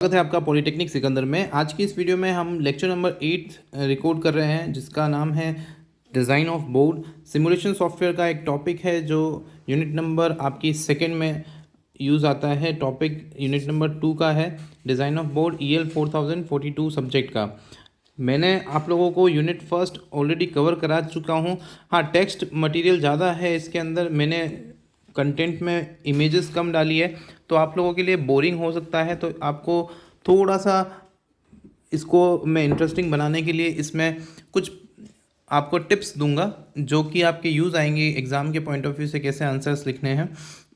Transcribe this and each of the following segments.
स्वागत है आपका पॉलिटेक्निक सिकंदर में। आज की इस वीडियो में हम लेक्चर नंबर 8 रिकॉर्ड कर रहे हैं, जिसका नाम है design of board. Simulation software का एक टॉपिक है जो यूनिट नंबर आपकी सेकंड में यूज़ आता है। टॉपिक यूनिट नंबर 2 का है, design of board EL 4042 subject का। मैंने आप लोगों को यूनिट फर्स्ट ऑलरेडी कवर करा चुका हूँ। हाँ, टेक्स्ट मटेरियल ज़्यादा है इसके अंदर, मैंने कंटेंट में इमेजेस कम डाली है, तो आप लोगों के लिए बोरिंग हो सकता है। तो आपको थोड़ा सा इसको मैं इंटरेस्टिंग बनाने के लिए इसमें कुछ आपको टिप्स दूंगा जो कि आपके यूज़ आएंगे एग्ज़ाम के पॉइंट ऑफ व्यू से, कैसे आंसर्स लिखने हैं।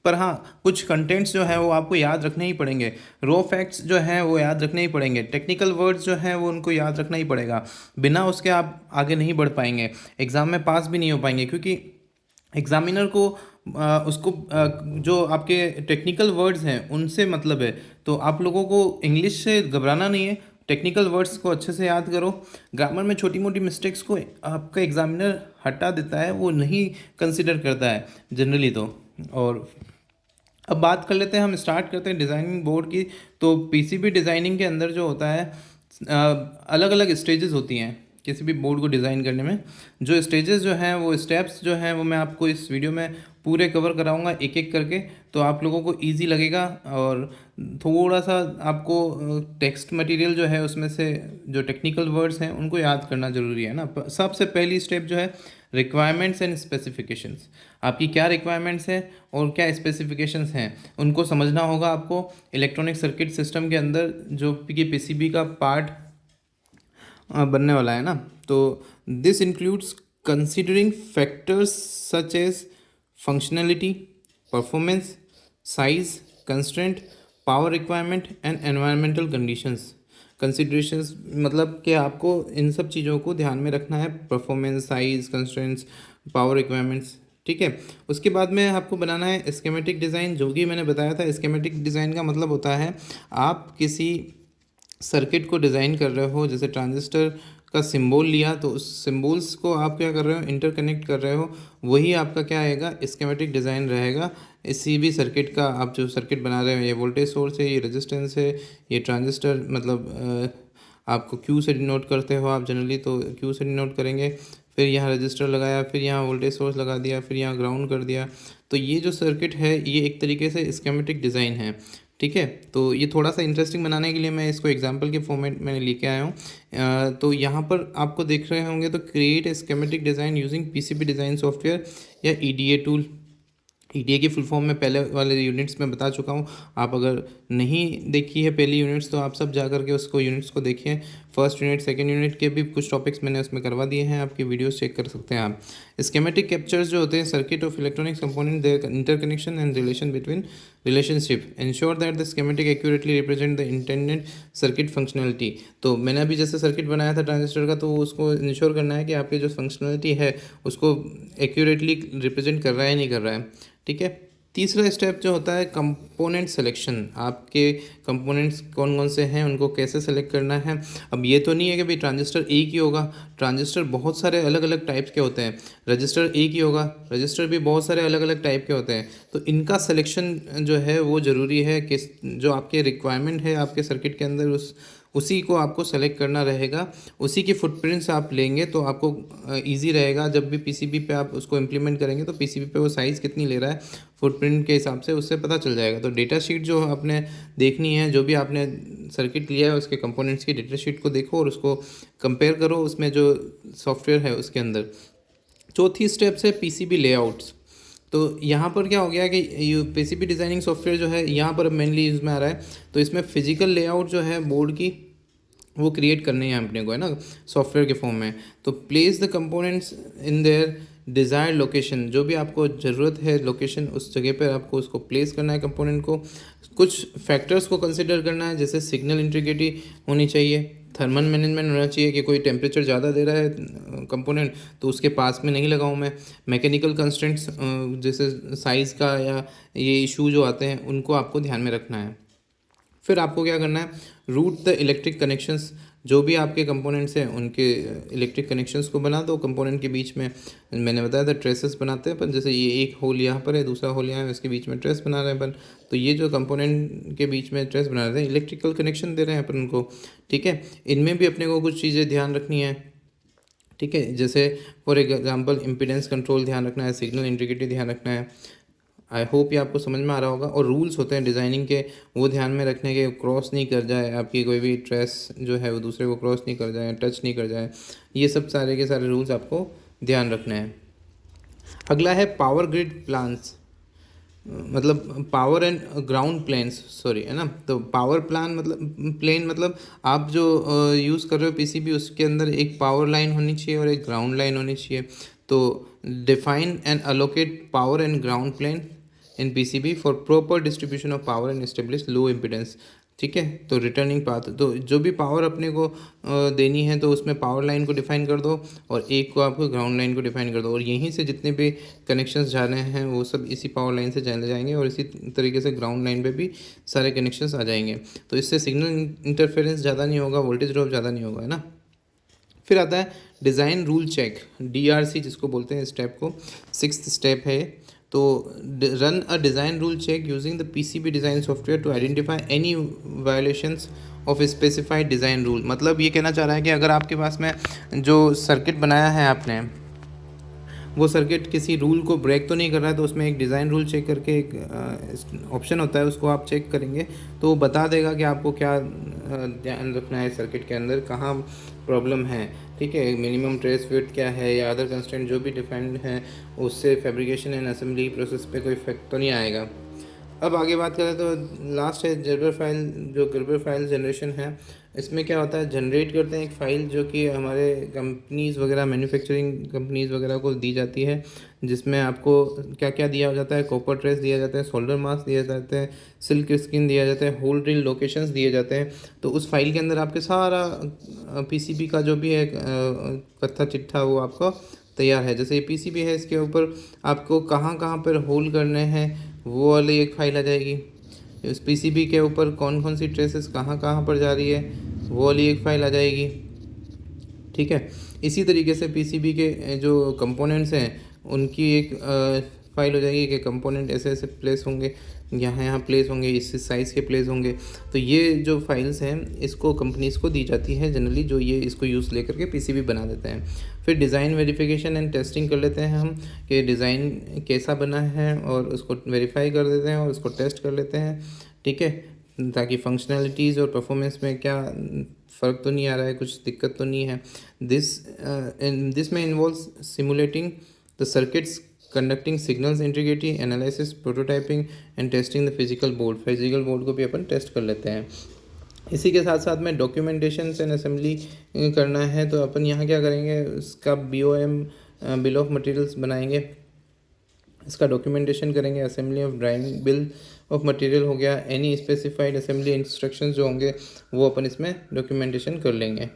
पर हाँ, कुछ कंटेंट्स जो है वो आपको याद रखने ही पड़ेंगे। रो फैक्ट्स जो हैं वो याद रखने ही पड़ेंगे। टेक्निकल वर्ड्स जो हैं वो उनको याद रखना ही पड़ेगा। बिना उसके आप आगे नहीं बढ़ पाएंगे, एग्ज़ाम में पास भी नहीं हो पाएंगे, क्योंकि एग्जामिनर को जो आपके टेक्निकल वर्ड्स हैं उनसे मतलब है। तो आप लोगों को इंग्लिश से घबराना नहीं है, टेक्निकल वर्ड्स को अच्छे से याद करो। ग्रामर में छोटी मोटी मिस्टेक्स को आपका एग्जामिनर हटा देता है, वो नहीं कंसिडर करता है जनरली। तो और अब बात कर लेते हैं, हम स्टार्ट करते हैं डिज़ाइनिंग बोर्ड की। तो पीसीबी डिज़ाइनिंग के अंदर जो होता है, अलग अलग स्टेजेस होती हैं किसी भी बोर्ड को डिज़ाइन करने में। जो स्टेजेस जो हैं, वो स्टेप्स जो हैं, वो मैं आपको इस वीडियो में पूरे कवर कराऊंगा एक एक करके, तो आप लोगों को इजी लगेगा। और थोड़ा सा आपको टेक्स्ट मटेरियल जो है उसमें से जो टेक्निकल वर्ड्स हैं उनको याद करना ज़रूरी है ना। सबसे पहली स्टेप जो है, रिक्वायरमेंट्स एंड स्पेसिफिकेशंस। आपकी क्या रिक्वायरमेंट्स हैं और क्या स्पेसिफिकेशंस हैं, उनको समझना होगा आपको। इलेक्ट्रॉनिक सर्किट सिस्टम के अंदर जो कि पीसीबी का पार्ट बनने वाला है ना, तो this includes considering factors such as functionality, performance, size, constraint, power requirement and environmental conditions. Considerations मतलब कि आपको इन सब चीज़ों को ध्यान में रखना है, performance, size, constraints, power requirements. ठीक है, उसके बाद में आपको बनाना है स्कीमेटिक डिज़ाइन, जो कि मैंने बताया था। स्कीमेटिक डिज़ाइन का मतलब होता है आप किसी सर्किट को डिज़ाइन कर रहे हो, जैसे ट्रांजिस्टर का सिंबल लिया, तो उस सिंबल्स को आप क्या कर रहे हो, इंटरकनेक्ट कर रहे हो। वही आपका क्या आएगा, स्कीमेटिक डिज़ाइन रहेगा। इसी भी सर्किट का आप जो सर्किट बना रहे हो, ये वोल्टेज सोर्स है, ये रेजिस्टेंस है, ये ट्रांजिस्टर मतलब आपको क्यू से डिनोट करते हो आप जनरली, तो क्यू से डिनोट करेंगे। फिर यहाँ रजिस्टर लगाया, फिर यहाँ वोल्टेज सोर्स लगा दिया, फिर यहाँ ग्राउंड कर दिया। तो ये जो सर्किट है ये एक तरीके से स्कीमेटिक डिज़ाइन है। ठीक है, तो ये थोड़ा सा इंटरेस्टिंग बनाने के लिए मैं इसको एग्जांपल के फॉर्मेट में लेके आया हूँ। तो यहाँ पर आपको देख रहे होंगे, तो create a schematic design using PCB design software या ईडीए टूल। ईडीए की फुल फॉर्म में पहले वाले यूनिट्स में बता चुका हूँ। आप अगर नहीं देखी है पहली यूनिट्स, तो आप सब जा करके उसको यूनिट्स को देखिए। फर्स्ट यूनिट, सेकंड यूनिट के भी कुछ टॉपिक्स मैंने उसमें करवा दिए हैं, आपकी वीडियोस चेक कर सकते हैं आप। स्कीमेटिक कैप्चर्स जो होते हैं circuit of electronic component, their interconnection and relation between relationship, ensure that the schematic accurately represent the intended circuit functionality. तो मैंने अभी जैसे सर्किट बनाया था ट्रांजिस्टर का, तो उसको इंश्योर करना है कि आपकी जो फंक्शनलिटी है उसको एक्यूरेटली रिप्रेजेंट कर रहा है, नहीं कर रहा है। ठीक है, तीसरा स्टेप जो होता है कंपोनेंट सिलेक्शन। आपके कंपोनेंट्स कौन कौन से हैं, उनको कैसे सेलेक्ट करना है। अब ये तो नहीं है कि भाई ट्रांजिस्टर एक ही होगा, ट्रांजिस्टर बहुत सारे अलग अलग टाइप्स के होते हैं। रजिस्टर एक ही होगा, रजिस्टर भी बहुत सारे अलग अलग टाइप के होते हैं। तो इनका सिलेक्शन जो है वो ज़रूरी है कि जो आपके रिक्वायरमेंट है आपके सर्किट के अंदर, उसी को आपको सेलेक्ट करना रहेगा। उसी की फुटप्रिंट्स आप लेंगे तो आपको इजी रहेगा। जब भी पीसीबी पे आप उसको इम्प्लीमेंट करेंगे तो पीसीबी पे वो साइज़ कितनी ले रहा है फुटप्रिंट के हिसाब से, उससे पता चल जाएगा। तो डेटा शीट जो आपने देखनी है, जो भी आपने सर्किट लिया है उसके कंपोनेंट्स की डेटा शीट को देखो और उसको कंपेयर करो उसमें जो सॉफ्टवेयर है उसके अंदर। चौथी स्टेप्स है पीसीबी लेआउट्स। तो यहाँ पर क्या हो गया कि पीसीबी डिज़ाइनिंग सॉफ्टवेयर जो है यहाँ पर मेनली यूज़ में आ रहा है। तो इसमें फिजिकल लेआउट जो है बोर्ड की, वो क्रिएट करनी है अपने को, है ना, सॉफ्टवेयर के फॉर्म में। तो place the components in their desired location, जो भी आपको ज़रूरत है लोकेशन, उस जगह पर आपको उसको प्लेस करना है कंपोनेंट को। कुछ फैक्टर्स को कंसिडर करना है, जैसे सिग्नल इंटीग्रिटी होनी चाहिए, थर्मल मैनेजमेंट होना चाहिए कि कोई टेम्परेचर ज़्यादा दे रहा है कंपोनेंट तो उसके पास में नहीं लगाऊँ मैं। मैकेनिकल कंस्ट्रेंट्स जैसे साइज़ का या ये इशू जो आते हैं उनको आपको ध्यान में रखना है। फिर आपको क्या करना है, रूट द इलेक्ट्रिक कनेक्शंस। जो भी आपके कंपोनेंट्स हैं उनके इलेक्ट्रिक कनेक्शंस को बना दो। कंपोनेंट के बीच में मैंने बताया था ट्रेसेस बनाते हैं अपन, जैसे ये एक होल यहाँ पर है, दूसरा होल यहाँ है, इसके बीच में ट्रेस बना रहे हैं अपन। तो ये जो कंपोनेंट के बीच में ट्रेस बना रहे हैं, इलेक्ट्रिकल कनेक्शन दे रहे हैं अपन उनको, ठीक है। इनमें भी अपने को कुछ चीज़ें ध्यान रखनी है, ठीक है। जैसे फॉर एग्जांपल इम्पीडेंस कंट्रोल ध्यान रखना है, सिग्नल इंटीग्रिटी ध्यान रखना है। आई होप ये आपको समझ में आ रहा होगा। और रूल्स होते हैं डिज़ाइनिंग के, वो ध्यान में रखने के, क्रॉस नहीं कर जाए आपकी कोई भी ट्रेस जो है वो दूसरे को क्रॉस नहीं कर जाए, टच नहीं कर जाए। ये सब सारे के सारे रूल्स आपको ध्यान रखने हैं। अगला है पावर ग्रिड प्लान्स, मतलब power and ground planes, sorry, है ना। तो पावर प्लान मतलब प्लेन, मतलब आप जो यूज़ कर रहे हो पीसीबी, उसके अंदर एक पावर लाइन होनी चाहिए और एक ग्राउंड लाइन होनी चाहिए। तो define and allocate power and ground plane in PCB for proper distribution of power and establish low impedance, ठीक है। तो रिटर्निंग पाथ, तो जो भी पावर अपने को देनी है तो उसमें पावर लाइन को डिफाइन कर दो और एक को आपको ग्राउंड लाइन को डिफाइन कर दो, और यहीं से जितने भी कनेक्शंस जा रहे हैं वो सब इसी पावर लाइन से चले जाएंगे और इसी तरीके से ग्राउंड लाइन पे भी सारे कनेक्शंस आ जाएंगे। तो इससे सिग्नल इंटरफेरेंस ज़्यादा नहीं होगा, वोल्टेज ड्रॉप ज़्यादा नहीं होगा, है ना। फिर आता है डिज़ाइन रूल चेक, डीआरसी जिसको बोलते हैं, स्टेप को 6th स्टेप है। तो run a design rule check using the PCB design software to identify any violations of specified design rule. मतलब ये कहना चाह रहा है कि अगर आपके पास में जो सर्किट बनाया है आपने, वो सर्किट किसी रूल को ब्रेक तो नहीं कर रहा है, तो उसमें एक डिज़ाइन रूल चेक करके एक ऑप्शन होता है, उसको आप चेक करेंगे तो वो बता देगा कि आपको क्या ध्यान रखना है सर्किट के अंदर, कहाँ प्रॉब्लम है, ठीक है। मिनिमम ट्रेस विड्थ क्या है या अदर कंस्ट्रेंट जो भी डिफाइंड है, उससे फैब्रिकेशन एंड असेंबली प्रोसेस पे कोई इफेक्ट तो नहीं आएगा। अब आगे बात करें तो लास्ट है जर्बर फाइल, जो गर्बर फाइल जनरेशन है। इसमें क्या होता है, जनरेट करते हैं एक फ़ाइल जो कि हमारे कंपनीज़ वगैरह, मैन्युफैक्चरिंग कंपनीज़ वगैरह को दी जाती है, जिसमें आपको क्या क्या दिया जाता है, कॉपर ट्रेस दिया जाता है, सोल्डर मास्क दिया जाता है, सिल्क स्क्रीन दिया जाता है, होल ड्रिल लोकेशंस दिए जाते हैं। तो उस फाइल के अंदर आपके सारा पीसीबी का जो भी है कत्था चिट्ठा वो आपका तैयार है। जैसे ये पीसीबी है, इसके ऊपर आपको कहाँ कहाँ पर होल करने हैं वो वाली एक फ़ाइल आ जाएगी। इस पीसीबी के ऊपर कौन कौन सी ट्रेसेस कहाँ कहाँ पर जा रही है वो वाली एक फ़ाइल आ जाएगी, ठीक है। इसी तरीके से पीसीबी के जो कंपोनेंट्स हैं उनकी एक फ़ाइल हो जाएगी कि कंपोनेंट ऐसे ऐसे प्लेस होंगे, यहाँ यहाँ प्लेस होंगे, इस साइज़ के प्लेस होंगे। तो ये जो फाइल्स हैं इसको कंपनीज़ को दी जाती है जनरली, जो ये इसको यूज़ लेकर के पीसीबी बना देते हैं। फिर डिज़ाइन वेरिफिकेशन एंड टेस्टिंग कर लेते हैं हम कि डिज़ाइन कैसा बना है, और उसको वेरीफाई कर देते हैं और उसको टेस्ट कर लेते हैं, ठीक है, ताकि फंक्शनैलिटीज़ और परफॉर्मेंस में क्या फ़र्क तो नहीं आ रहा है, कुछ दिक्कत तो नहीं है। दिस में involves simulating the circuits, conducting signals integrity analysis, prototyping and testing the physical board. Physical board को भी अपन टेस्ट कर लेते हैं। इसी के साथ साथ में डॉक्यूमेंटेशन एंड असेंबली करना है, तो अपन यहाँ क्या करेंगे, उसका BOM बिल ऑफ मटेरियल्स बनाएंगे, इसका डॉक्यूमेंटेशन करेंगे। Assembly of drawing bill of material हो गया, एनी स्पेसिफाइड असेंबली इंस्ट्रक्शंस जो होंगे वो अपन इसमें डॉक्यूमेंटेशन कर लेंगे।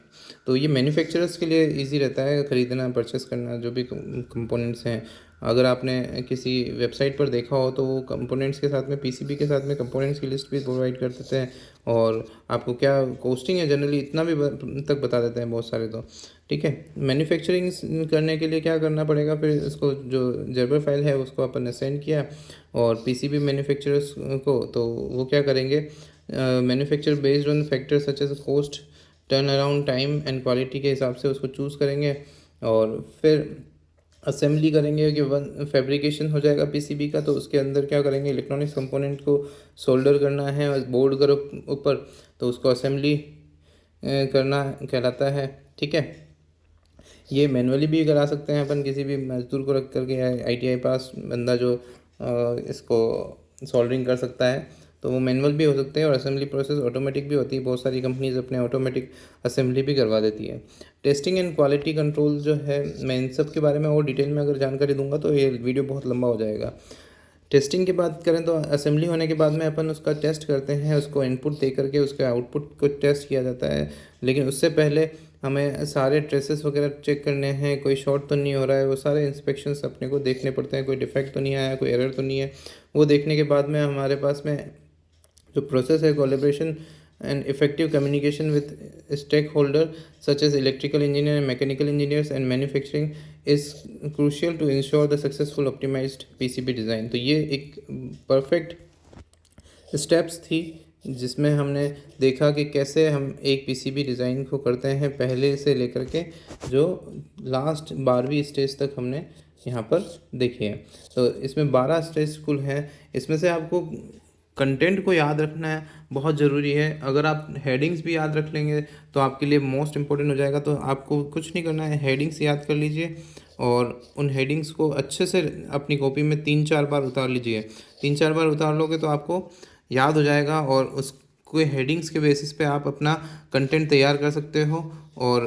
तो ये मैन्युफैक्चरर्स के लिए इजी रहता है ख़रीदना, परचेस करना, जो भी कंपोनेंट्स हैं। अगर आपने किसी वेबसाइट पर देखा हो तो वो कंपोनेंट्स के साथ में, पीसीबी के साथ में कंपोनेंट्स की लिस्ट भी प्रोवाइड कर देते हैं, और आपको क्या कॉस्टिंग है जनरली इतना भी तक बता देते हैं बहुत सारे, तो ठीक है। मैन्युफैक्चरिंग करने के लिए क्या करना पड़ेगा, फिर इसको जो जर्बर फाइल है उसको अपन ने सेंड किया और पीसीबी मैन्युफैक्चरर्स को, तो वो क्या करेंगे, manufacture based on factors such as cost, turn around time and quality के हिसाब से उसको चूज़ करेंगे, और फिर असेंबली करेंगे कि वन फैब्रिकेशन हो जाएगा पीसीबी का। तो उसके अंदर क्या करेंगे, इलेक्ट्रॉनिक्स कंपोनेंट को सोल्डर करना है और बोर्ड के ऊपर, तो उसको असेंबली करना कहलाता है, ठीक है। ये मैनुअली भी करा सकते हैं अपन, किसी भी मजदूर को रख करके, ITI पास बंदा जो इसको सोल्डरिंग कर सकता है, तो वो मैनुअल भी हो सकते हैं, और असेंबली प्रोसेस ऑटोमेटिक भी होती है। बहुत सारी कंपनीज अपने ऑटोमेटिक असेंबली भी करवा देती है। टेस्टिंग एंड क्वालिटी कंट्रोल जो है, मैं इन सब के बारे में और डिटेल में अगर जानकारी दूंगा तो ये वीडियो बहुत लंबा हो जाएगा। टेस्टिंग की बात करें तो असेंबली होने के बाद में अपन उसका टेस्ट करते हैं, उसको इनपुट दे करके उसके आउटपुट को टेस्ट किया जाता है। लेकिन उससे पहले हमें सारे ट्रेसेस वगैरह चेक करने हैं, कोई शॉर्ट तो नहीं हो रहा है, वो सारे इंस्पेक्शंस अपने को देखने पड़ते हैं, कोई डिफेक्ट तो नहीं आया, कोई एरर तो नहीं है। वो देखने के बाद में हमारे पास में जो प्रोसेस है collaboration and effective communication with stakeholder such as electrical engineer and mechanical engineers and manufacturing is crucial to ensure the successful optimized PCB design। तो ये एक परफेक्ट स्टेप्स थी जिसमें हमने देखा कि कैसे हम एक पीसीबी डिज़ाइन को करते हैं पहले से लेकर के जो लास्ट 12वीं स्टेज तक हमने यहाँ पर देखी है। तो इसमें 12 स्टेज कुल हैं। इसमें से आपको कंटेंट को याद रखना है, बहुत ज़रूरी है। अगर आप हेडिंग्स भी याद रख लेंगे तो आपके लिए मोस्ट इम्पोर्टेंट हो जाएगा। तो आपको कुछ नहीं करना है, हेडिंग्स याद कर लीजिए और उन हेडिंग्स को अच्छे से अपनी कॉपी में 3-4 बार उतार लीजिए। 3-4 बार उतार लोगे तो आपको याद हो जाएगा और उसको हेडिंग्स के बेसिस पे आप अपना कंटेंट तैयार कर सकते हो और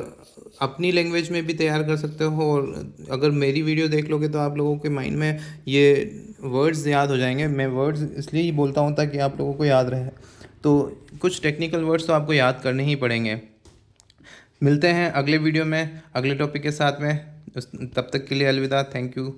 अपनी लैंग्वेज में भी तैयार कर सकते हो। और अगर मेरी वीडियो देख लोगे तो आप लोगों के माइंड में ये वर्ड्स याद हो जाएंगे। मैं वर्ड्स इसलिए ही बोलता हूँ ताकि आप लोगों को याद रहे। तो कुछ टेक्निकल वर्ड्स तो आपको याद करने ही पड़ेंगे। मिलते हैं अगले वीडियो में अगले टॉपिक के साथ में। तब तक के लिए अलविदा। Thank you.